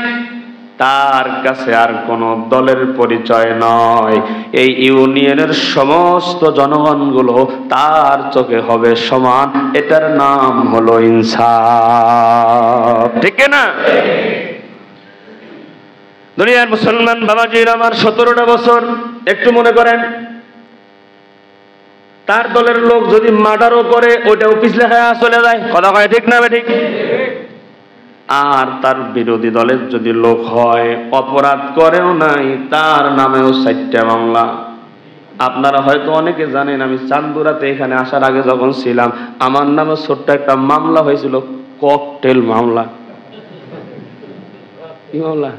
তার কাছে আর কোনো দলের পরিচয় নয়। এই ইউনিয়নের সমস্ত জনগণগুলো তার চোখে হবে সমান। এটার নাম হলো ইনসাফ, ঠিক না? দুনিয়ার মুসলমান বাবাজির আমার, 17টা বছর একটু মনে করেন, তার দলের লোক যদি মার্ডারও করে, ওইটাও পিছলে খায়া চলে যায়। কথা কয় ঠিক না ঠিক? আর তার বিরোধী দলের যদি লোক হয়, অপরাধ করেও নাই, তার নামেও 4টা মামলা। আপনারা হয়তো অনেকে জানেন, আমি চান্দুরাতে এখানে আসার আগে যখন ছিলাম, আমার নামে ছোট্ট একটা মামলা হয়েছিল, ককটেল মামলা। কি মামলা?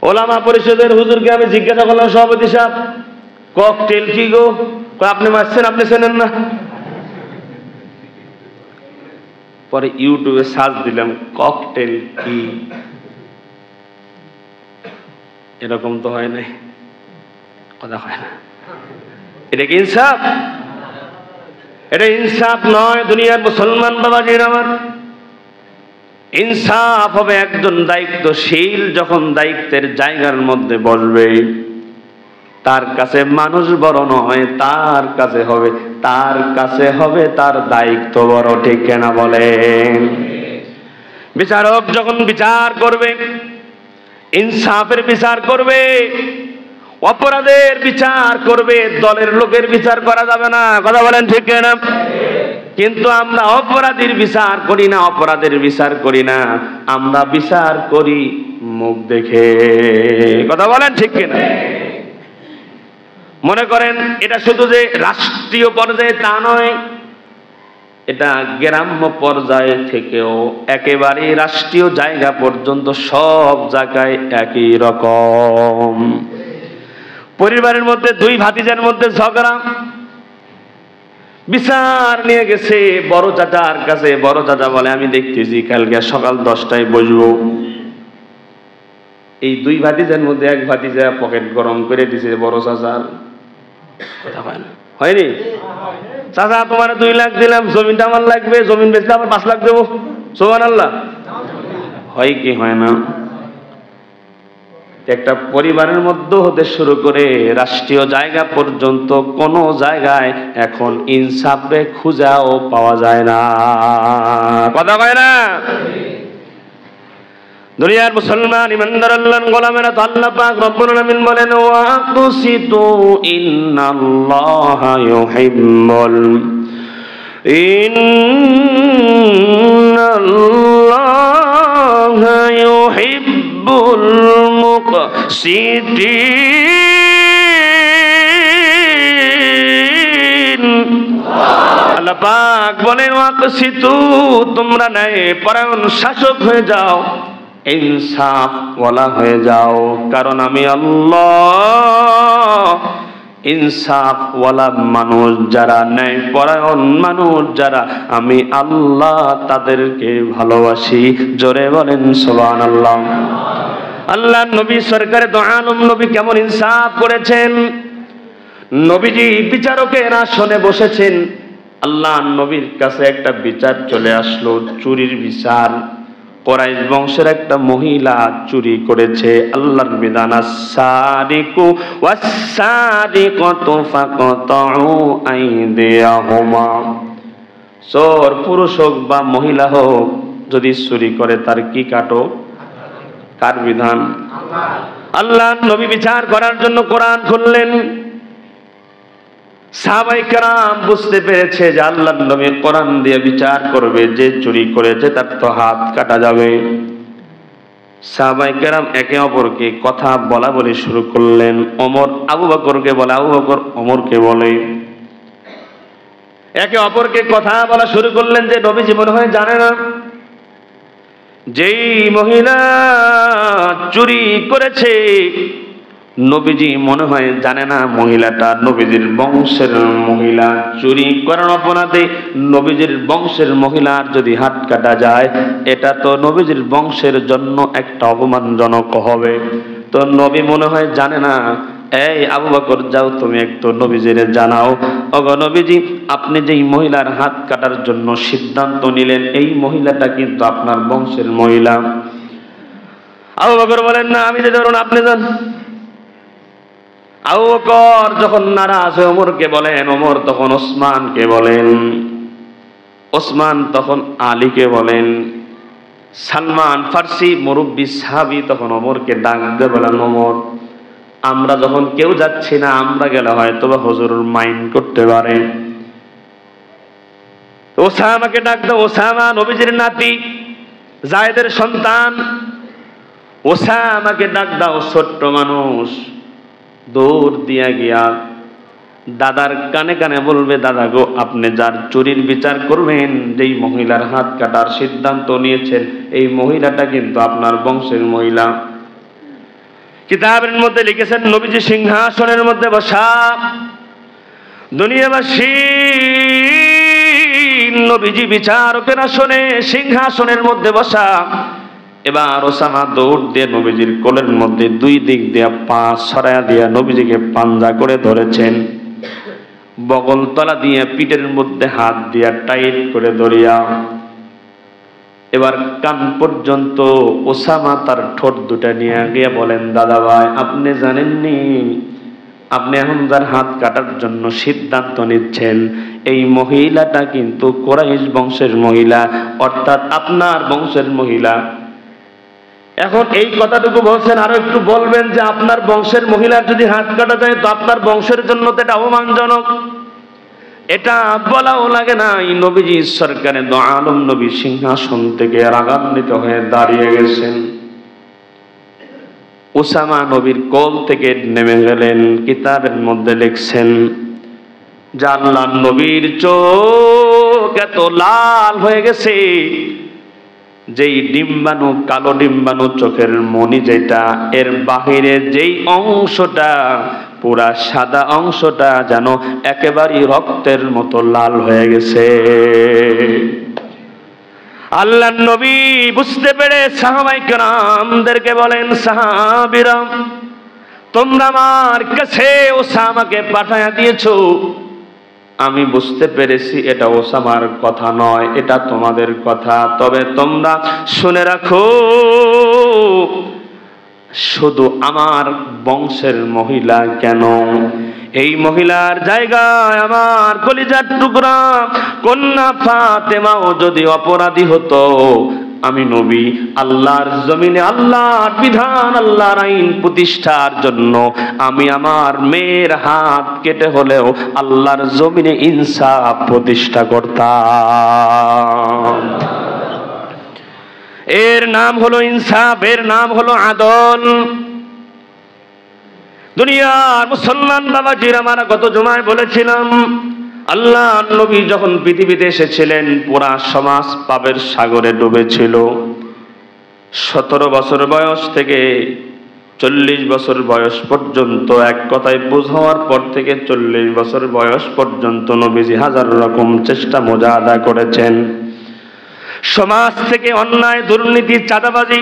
ওলামা পরিষদের হুজুরকে আমি জিজ্ঞাসা করলাম, সভাপতি সাহেব ককটেল কি গো? আপনি মারছেন, আপনি চেনেন না? পরে ইউটিউবে সার্চ দিলাম, ককটেল কি? এরকম তো হয় নাই, কথা হয় না। এটা কি ইনসাফ? এটা ইনসাফ নয়। দুনিয়ার মুসলমান বাবাজির আমার, ইনসাফ হবে একজন দায়িত্বশীল যখন দায়িত্বের জায়গার মধ্যে বসবে, তার কাছে মানুষ বড় নয়, তার কাছে হবে তার দায়িত্ব বড়, ঠিক কেনা বলেন? বিচারক যখন বিচার করবে, ইনসাফের বিচার করবে, অপরাধের বিচার করবে, দলের লোকের বিচার করা যাবে না। কথা বলেন ঠিক কেনা? কিন্তু আমরা অপরাধীর বিচার করি না, অপরাধের বিচার করি না, আমরা বিচার করি মুখ দেখে। কথা বলেন ঠিক কিনা? মনে করেন এটা শুধু যে রাষ্ট্রীয় পর্যায়ে তা নয়, এটা গ্রাম্য পর্যায়ে থেকেও একেবারে রাষ্ট্রীয় জায়গা পর্যন্ত সব জায়গায় একই রকম। পরিবারের মধ্যে 2 ভাতিজার মধ্যে ঝগড়া, বিচার নিয়ে গেছে বড় চাচার কাছে। বড় চাচা বলে, আমি দেখতেছি কালকে সকাল 10টায় বসবো। এই 2 ভাতিজার মধ্যে এক ভাতিজা পকেট গরম করে দিছে বড় চাচার। হয়নি? চাচা তোমার 2 লাখ দিলাম, জমিনটা আমার লাগবে, জমিন বেচলে আবার 5 লাখ দেবো। সুবহানাল্লাহ। হয় কি হয় না? একটা পরিবারের মধ্যে হতে শুরু করে রাষ্ট্রীয় জায়গা পর্যন্ত কোন জায়গায় এখন ইনসাফে খুঁজাও পাওয়া যায় না। কথা কয় না? দুনিয়ার মুসলমান ইমানদার আল্লাহর গোলামেরা তো আল্লাহ পাক রব্বুল আলামিন বলেন, ওয়াকসিতু ইন্নাল্লাহা ইউহিব্বুল মুকসিতিন। আল্লাহ পাক বলেন ওয়াকসিতু, তোমরা ন্যায়পরায়ণ শাসক হয়ে যাও, ইনসাফ ওয়ালা হয়ে যাও, কারণ আমি আল্লাহ ইনসাফ ওয়ালা মানুষ যারা, ন্যায়পরায়ণ মানুষ যারা, আমি আল্লাহ তাদেরকে ভালোবাসি। জোরে বলেন সুবহানাল্লাহ। আল্লাহ নবী সরকারে দো আলম নবী কেমন ইনসাফ করেছেন। নবীজি বিচারকের আসনে বসেছেন, আল্লাহ নবীর কাছে একটা বিচার চলে আসলো, চুরির বিচার। কুরাইশ বংশের একটা মহিলা চুরি করেছে। আল্লাহর বিধান আস-সারিকু ওয়াস-সারিকাতু ফাকতাউ আইদিয়াহুমা, চোর পুরুষ হোক বা মহিলা হোক যদি চুরি করে তার কি কাটো? কার বিধান? আল্লাহ নবী বিচার করার জন্য কোরআন খুললেন। সাহাবায়ে কেরাম বুঝতে পেরেছে যে আল্লাহর নবী কোরআন দিয়ে বিচার করবে, যে চুরি করেছে তার তো হাত কাটা যাবে। সাহাবায়ে কেরাম একে অপরকে কথা বলা বলে শুরু করলেন। ওমর আবু বকরকে বলে, আবু বকর ওমরকে বলে, একে অপরকে কথা বলা শুরু করলেন যে নবীজি মনে হয় জানে না যেই মহিলা চুরি করেছে, নবীজি মনে হয় জানে না মহিলাটা নবীজির বংশের মহিলা। চুরি করার অপরাধে নবীজির বংশের মহিলার যদি হাত কাটা যায়, এটা তো নবীজির বংশের জন্য একটা অপমানজনক হবে। তো নবী মনে হয় জানে না। এই আবু বকর যাও, তুমি একটু নবীজিরে জানাও, ওগো নবীজি, আপনি যেই মহিলার হাত কাটার জন্য সিদ্ধান্ত নিলেন, এই মহিলাটা কিন্তু আপনার বংশের মহিলা। আবু বকর বলেন, না আমি যে ধরুন, আপনি যান। আবু বকর যখন নারাজ হয়ে ওমরকে বলেন, ওমর তখন ওসমানকে বলেন, ওসমান তখন আলীকে বলেন, সালমান ফার্সি মুরব্বী সাহাবী তখন ওমরকে ডাক দিয়ে বলেন, ওমর, আমরা যখন কেউ যাচ্ছি না, আমরা গেলে হয়তো বা হুজুর মাইন্ড করতে পারে। ওসামাকে ডাক দাও। ওসামা নবীজির নাতি, যায়েদের সন্তান। ওসামাকে ডাক দাও, ছোট্ট মানুষ, দৌড় দিয়া গিয়া দাদার কানে কানে বলবে, দাদা গো, আপনি যার চুরির বিচার করবেন, যেই মহিলার হাত কাটার সিদ্ধান্ত নিয়েছেন, এই মহিলাটা কিন্তু আপনার বংশের মহিলা। কিতাবের মধ্যে লিখেছেন, নবীজি সিংহাসনের মধ্যে বসা, দুনিয়াবাসী নবীজি বিচারকের আসনে সিংহাসনের মধ্যে বসা। এবার ওসামা দৌড় দিয়ে নবীজির কোলের মধ্যে দুই দিক দিয়ে পা ছড়ায়া দিয়া নবীজিকে পাঞ্জা করে ধরেছেন, বগলতলা দিয়ে পিঠের মধ্যে হাত দিয়া টাইট করে ধরিয়া এবার কান পর্যন্ত ওসামা তার ঠোঁট দুটা নিয়ে গিয়ে বলেন, দাদা ভাই, আপনি জানেননি আপনি এখন যার হাত কাটার জন্য সিদ্ধান্ত নিচ্ছেন, এই মহিলাটা কিন্তু কুরাইশ বংশের মহিলা, অর্থাৎ আপনার বংশের মহিলা। এখন এই কথাটুকু বলছেন, আরো একটু বলবেন যে আপনার বংশের মহিলার যদি হাত কাটা যায় তো আপনার বংশের জন্য তো এটা অপমানজনক। এটা বলাও লাগে না। এই নবীজি সরকারে দো আলম নবী সিংহাসন থেকে রাগান্বিত হয়ে দাঁড়িয়ে গেছেন। ওসামা নবীর কোল থেকে নেমে গেলেন। কিতাবের মধ্যে লিখছেন যে আল্লাহর নবীর চোখ এত লাল হয়ে গেছে, যেই ডিম্বাণু, কালো ডিম্বাণু চোখের মনি যেটা, এর বাহিরে যেই অংশটা, পুরা সাদা অংশটা যেন একেবারে রক্তের মতো লাল হয়ে গেছে। আল্লাহর নবী বুঝতে পেরে সাহাবায়ে কেরামদেরকে বলেন, সাহাবীরা, তোমরা আমার কাছে ওসামাকে পাঠায়া দিয়েছো, আমি বুঝতে পেরেছি এটা ওসামার কথা নয়, এটা তোমাদের কথা। তবে তোমরা শুনে রাখো, শুধু আমার বংশের মহিলা কেন, এই মহিলার জায়গায় আমার কলিজার টুকরা কন্যা ফাতেমাও যদি অপরাধী হতো, আমি নবী আল্লাহর জমিনে আল্লাহর বিধান, আল্লাহর আইন প্রতিষ্ঠার জন্য আমি আমার মেয়ের হাত কেটে হলেও আল্লাহর জমিনে ইনসাফ প্রতিষ্ঠা করতাম। এর নাম হলো ইনসাফ, এর নাম হলো আদল। দুনিয়ার মুসলমান বাবাজির, আমার গত জুমায় বলেছিলাম, আল্লাহ নবী যখন পৃথিবীতে এসেছিলেন পুরা সমাজ পাপের সাগরে ডুবেছিল। 17 বছর বয়স থেকে 40 বছর বয়স পর্যন্ত, এক কথায় বুঝ হওয়ার পর থেকে 40 বছর বয়স পর্যন্ত নবীজি হাজার রকম চেষ্টা মুজাহাদা করেছেন। সমাজ থেকে অন্যায়, দুর্নীতি, চাঁদাবাজি,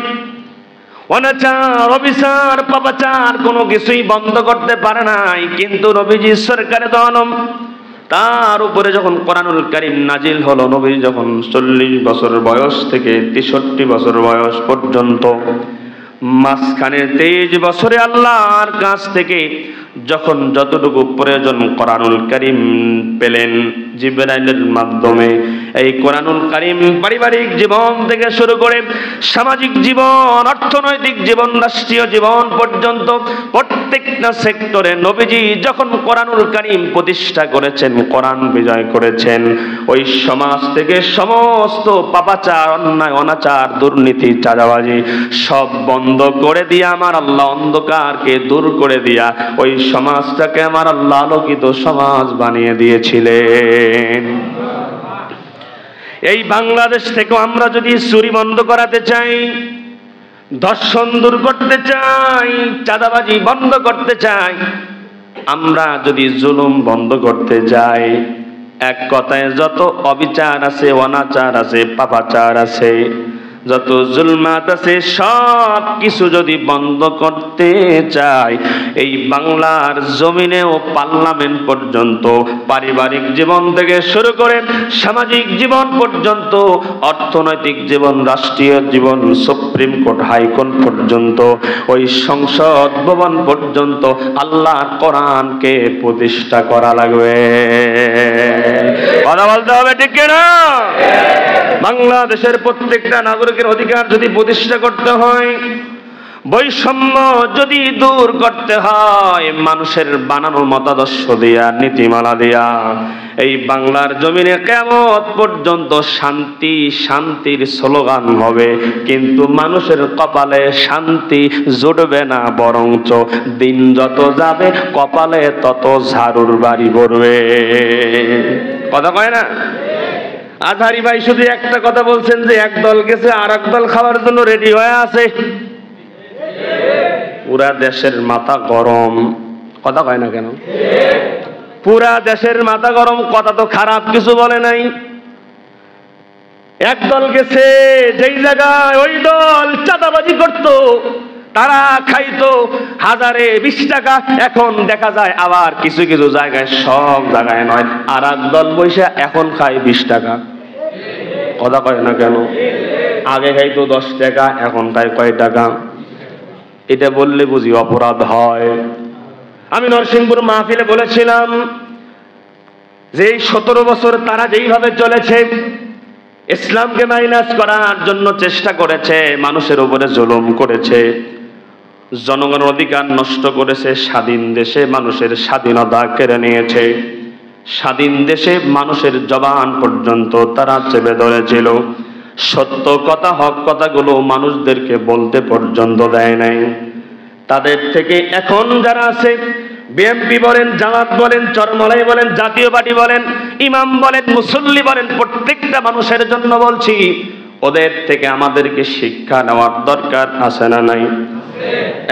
অনাচার, অবিচার, পাপাচার কোনো কিছুই বন্ধ করতে পারে নাই। কিন্তু নবীজি সরকারে দো আলম, তার উপরে যখন কোরআনুল কারীম নাজিল হলো, নবী যখন 40 বছর বয়স থেকে 63 বছর বয়স পর্যন্ত, মাঝখানে 23 বছরে আল্লাহর কাছ থেকে যখন যতটুকু প্রয়োজন কোরআনুল কারীম পেলেন জিবরাইলের মাধ্যমে, এই কোরআনুল কারীম পারিবারিক জীবন থেকে শুরু করে সামাজিক জীবন, অর্থনৈতিক জীবন, রাষ্ট্রীয় জীবন পর্যন্ত প্রত্যেকটা সেক্টরে নবীজি যখন কোরআনুল কারীম প্রতিষ্ঠা করেছেন, কোরআন বিজয় করেছেন, ওই সমাজ থেকে সমস্ত পাপাচার, অন্যায়, অনাচার, দুর্নীতি, চাঁদাবাজি সব বন্ধ করে দিয়া আমার আল্লাহ অন্ধকারকে দূর করে দিয়া ওই সমাজটাকে আমার আল্লাহ আলোকিত সমাজ বানিয়ে দিয়েছিলেন। এই বাংলাদেশ থেকে আমরা যদি চুরি বন্ধ করাতে চাই, ধর্ষণ দূর করতে চাই, চাঁদাবাজি বন্ধ করতে চাই, আমরা যদি জুলুম বন্ধ করতে যাই, এক কথায় যত অবিচার আছে, অনাচার আছে, পাপাচার আছে, যত জুলমাত আছে, সব কিছু যদি বন্ধ করতে চাই, এই বাংলার জমিনে ও পার্লামেন্ট পর্যন্ত, পারিবারিক জীবন থেকে শুরু করে সামাজিক জীবন পর্যন্ত, অর্থনৈতিক জীবন, রাষ্ট্রীয় জীবন, সুপ্রিম কোর্ট, হাইকোর্ট পর্যন্ত, ওই সংসদ ভবন পর্যন্ত আল্লাহর কোরআনকে প্রতিষ্ঠা করা লাগবে। কথা বলতে হবে, ঠিক কিনা? বাংলাদেশের প্রত্যেকটা নাগরিকের অধিকার যদি প্রতিষ্ঠা করতে হয়, বৈষম্য যদি দূর করতে হয়, মানুষের বানানো মতাদর্শ দিয়া, নীতিমালা দিয়া, এই বাংলার জমিনে কিয়ামত পর্যন্ত শান্তি, শান্তির স্লোগান হবে, কিন্তু মানুষের কপালে শান্তি জুটবে না, বরঞ্চ দিন যত যাবে কপালে তত ঝাড়ুর বাড়ি পড়বে। কথা কয় না? আজহারি ভাই শুধু একটা কথা বলছেন যে এক দল গেছে আর এক দল খাওয়ার জন্য রেডি হয়ে আছে। পুরা দেশের মাথা গরম। কথা কয় না কেন? পুরা দেশের মাথা গরম। কথা তো খারাপ কিছু বলে নাই। এক দল গেছে যেই জায়গায় ওই দল চাঁদাবাজি করতো, তারা খাইতো 1000-20 টাকা, এখন দেখা যায় আবার কিছু কিছু জায়গায়, সব জায়গায় নয়, আর এক দল বৈশা এখন খায় 20 টাকা। কথা কয় না কেন? আগে খাইতো 10 টাকা, এখন খায় কয় টাকা? এটা বললে বুঝি অপরাধ হয়? আমি নরসিংপুর মাহফিলে বলেছিলাম যে 17 বছর তারা যেইভাবে চলেছে, ইসলামকে মাইনাস করার জন্য চেষ্টা করেছে, মানুষের উপরে জুলুম করেছে, জনগণের অধিকার নষ্ট করেছে, স্বাধীন দেশে মানুষের স্বাধীনতা কেড়ে নিয়েছে, স্বাধীন দেশে মানুষের জবান পর্যন্ত তারা চেপে ধরেছিল, সত্য কথা, হক কথাগুলো মানুষদেরকে বলতে পর্যন্ত দেয় নাই। তাদের থেকে এখন যারা আছে, বিএনপি বলেন, জামাত বলেন, চরমলাই বলেন, জাতীয় পার্টি বলেন, ইমাম বলেন, মুসল্লি বলেন, প্রত্যেকটা মানুষের জন্য বলছি, ওদের থেকে আমাদেরকে শিক্ষা নেওয়ার দরকার আছে না নাই?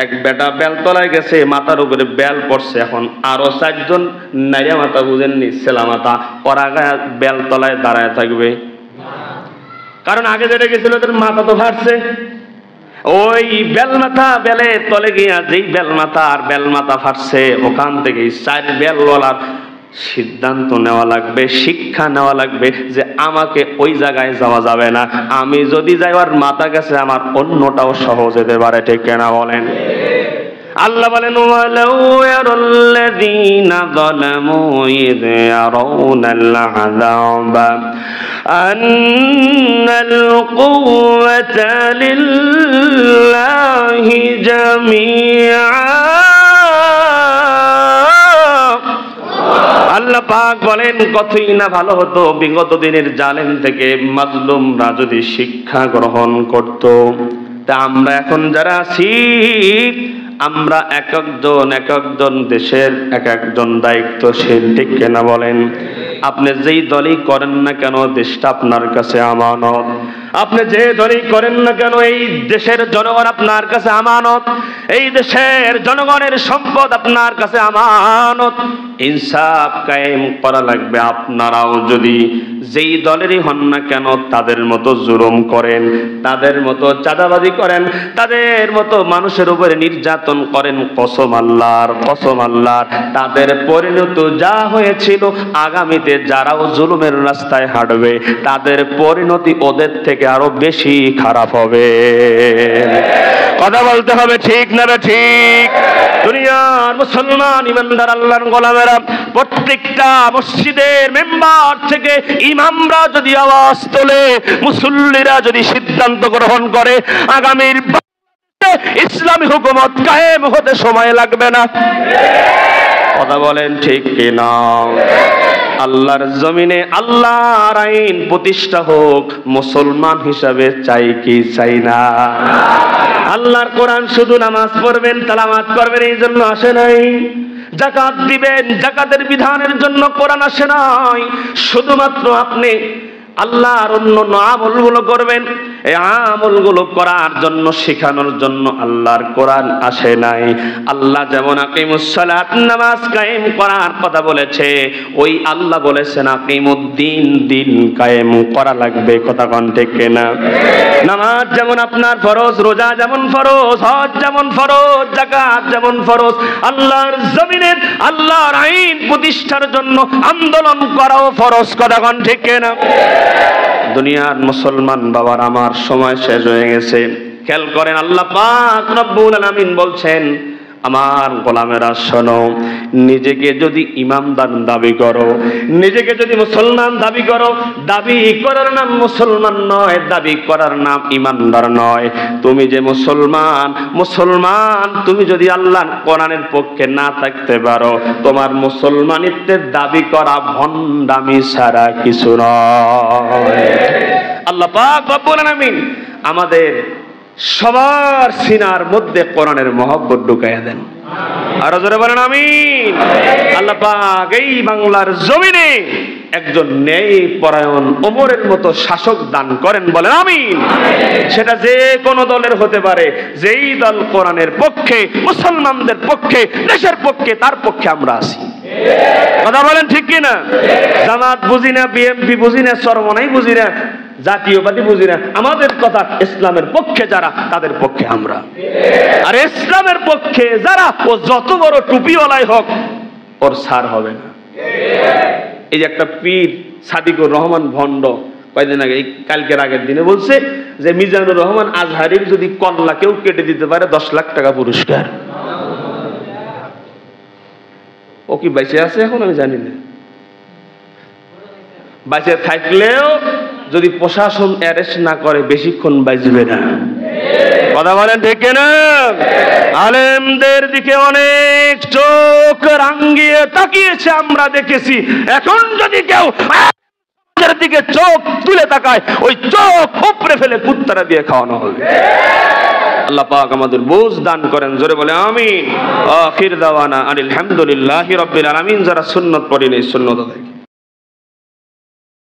এক বেটা বেলতলায় গেছে, মাথার উপরে বেল পড়ছে, এখন আরো 4 জন নাইয়া মাথা, বুঝেননি, সেলা মাথা, ওরা বেলতলায় দাঁড়ায় থাকবে? কারণ আগে যেটা গেছিল ওদের মাথা তো ফাটছে। ওই বেলমাথা বেলে তলে গিয়া যেই বেলমাথা আর বেলমাথা ফাটছে, ওখান থেকে 4 বেলওয়ালার সিদ্ধান্ত নেওয়া লাগবে, শিক্ষা নেওয়া লাগবে যে আমাকে ওই জায়গায় যাওয়া যাবে না, আমি যদি যাই ওর মাথা গেছে, আমার অন্যটাও সহজ হতে পারে। ঠিক কেনা বলেন? আল্লাহ বলেন, ওয়ালাউ ইয়ারাল্লাযীনা যালামু ইয ইয়ারাউনাল আযাবা আন্নাল কুওয়াতা লিল্লাহি জামিআ। আল্লাহ পাক বলেন, কতই না ভালো হতো বিগত দিনের জালেম থেকে মাজলুমরা যদি শিক্ষা গ্রহণ করত। তা আমরা এখন যারা আছি, আমরা এক একজন দেশের এক একজন দায়িত্বশীল। ঠিক কিনা বলেন? আপনি যেই দলই করেন না কেন দেশটা আপনার কাছে আমানত। আপনি যে দলই করেন না কেন এই দেশের জনগণ আপনার কাছে আমানত। এই দেশের জনগণের সম্পদ আপনার কাছে আমানত। ইনসাফ কায়েম করা লাগবে। আপনারাও যদি যেই দলেরই হন না কেন তাদের মতো জুলুম করেন, তাদের মতো চাঁদাবাজি করেন, তাদের মতো মানুষের উপরে নির্যাতন করেন, কসম আল্লাহর, কসম আল্লাহর, তাদের পরিণতি যা হয়েছিল আগামীতে যারাও জুলুমের রাস্তায় হাঁটবে তাদের পরিণতি ওদের থেকে আরো বেশি খারাপ হবে। কথা বলতে হবে, ঠিক না ঠিক? দুনিয়ার মুসলমান ইমানদার আল্লাহর গোলামেরা প্রত্যেকটা মসজিদের মেম্বার থেকে ইমামরা যদি আওয়াজ তোলে, মুসল্লিরা যদি সিদ্ধান্ত গ্রহণ করে, আগামীর ইসলামী হুকুমত কায়েম হতে সময় লাগবে না। কথা বলেন ঠিক কিনা? আল্লাহর জমিনে আল্লাহর আইন প্রতিষ্ঠা হোক, মুসলমান হিসাবে চাই কি চাই না? আল্লাহর কোরআন শুধু নামাজ পড়বেন, তেলাওয়াত করবেন এই জন্য আসে নাই। যাকাত দিবেন, যাকাতের বিধানের জন্য কোরআন আসে নাই। শুধুমাত্র আপনি আল্লাহর অন্য আমলগুলো করবেন, এই আমলগুলো করার জন্য, শেখানোর জন্য আল্লাহর কোরআন আসে নাই। আল্লাহ যেমন আকিমুস সালাত, নামাজ কায়েম করার কথা বলেছে, ওই আল্লাহ বলেছেন আকিমুদ্দিন, দিন কায়েম করা লাগবে। কথা কোন ঠিক না? নামাজ যেমন আপনার ফরজ, রোজা যেমন ফরজ, হজ যেমন ফরজ, যাকাত যেমন ফরজ, আল্লাহর জমিনের আল্লাহর আইন প্রতিষ্ঠার জন্য আন্দোলন করাও ফরজ। কথা কোন ঠিক না? দুনিয়ার মুসলমান বাবার আমার সময় শেষ হয়ে গেছে। খেয়াল করেন, আল্লাহ পাক রব্বুল আলামিন বলছেন, আমার গোলামেরা শোনো, নিজেকে যদি ইমানদার দাবি করো, নিজেকে যদি মুসলমান দাবি করো, দাবি করার নাম মুসলমান নয়, দাবি করার নাম ইমানদার নয়। তুমি যে মুসলমান, মুসলমান তুমি যদি আল্লাহর কোরআনের পক্ষে না থাকতে পারো, তোমার মুসলমানিত্বের দাবি করা ভণ্ডামি ছাড়া কিছু নয়। আল্লাহ পাক রব্বুল আলামিন আমাদের সবার সিনার মধ্যে কোরআনের মহব্বত ঢুকাইয়া দেন। আর জোরে বলেন আমিন। আল্লাহ পাক এই বাংলার জমিনে একজন ন্যায় পরায়ণ ওমরের মতো শাসক দান করেন, বলেন আমিন। সেটা যে কোনো দলের হতে পারে, যেই দল কোরআনের পক্ষে, মুসলমানদের পক্ষে, দেশের পক্ষে, তার পক্ষে আমরা আছি। কথা বলেন ঠিক কিনা? জামাত বুঝি না, বিএনপি বুঝি না, চরমনাই বুঝি না, জাতীয়বাদী বুঝি না, আমাদের কথা ইসলামের পক্ষে যারা, তাদের পক্ষে আমরা। আর ইসলামের পক্ষে যারা, ও যত বড় টুপিওয়ালাই হোক, ওর ছাড় হবে না। এই যে একটা পীর সাদিকুর রহমান ভণ্ড কয়েকদিন আগে, কালকের আগের দিনে বলছে যে মিজানুর রহমান আজহারির যদি কল্লা কেউ কেটে দিতে পারে 10 লাখ টাকা পুরস্কার। ও কি বেঁচে আছে এখন আমি জানি না। বেঁচে থাকলেও যদি প্রশাসন অ্যারেস্ট না করে বেশিক্ষণ বাঁচবে না। কথা বলেন ঠিক না? আলেমদের দিকে অনেক চোখ রাঙ্গিয়ে তাকিয়েছে, আমরা দেখেছি। এখন যদি কেউ দিকে চোখ তুলে তাকায়, ওই চোখ উপড়ে ফেলে কুত্তারা দিয়ে খাওয়ানো হবে। আল্লাহ পাক আমাদের বুঝ দান করেন, জোরে বলে আমিন। আখির দাওয়ানা আনিল হামদুলিল্লাহি রাব্বিল আলামিন। যারা সুন্নাত পড়েন এই সুন্নাত আদায়